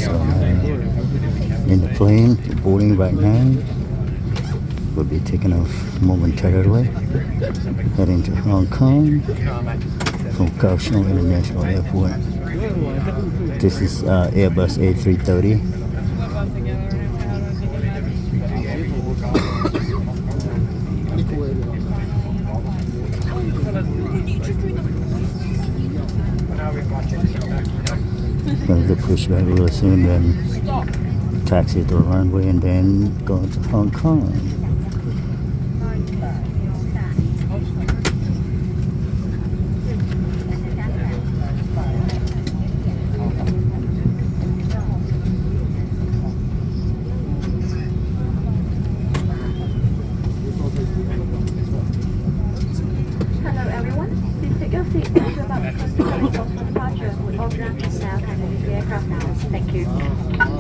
So in the plane, boarding right now. We'll be taking off momentarily, heading to Hong Kong from Kaohsiung International Airport. This is Airbus A330. Going to push back real soon, then taxi to the runway, and then go to Hong Kong. Hello everyone, please take your seat until about 20 minutes for departure. All ground is now handling the aircraft now. Thank you.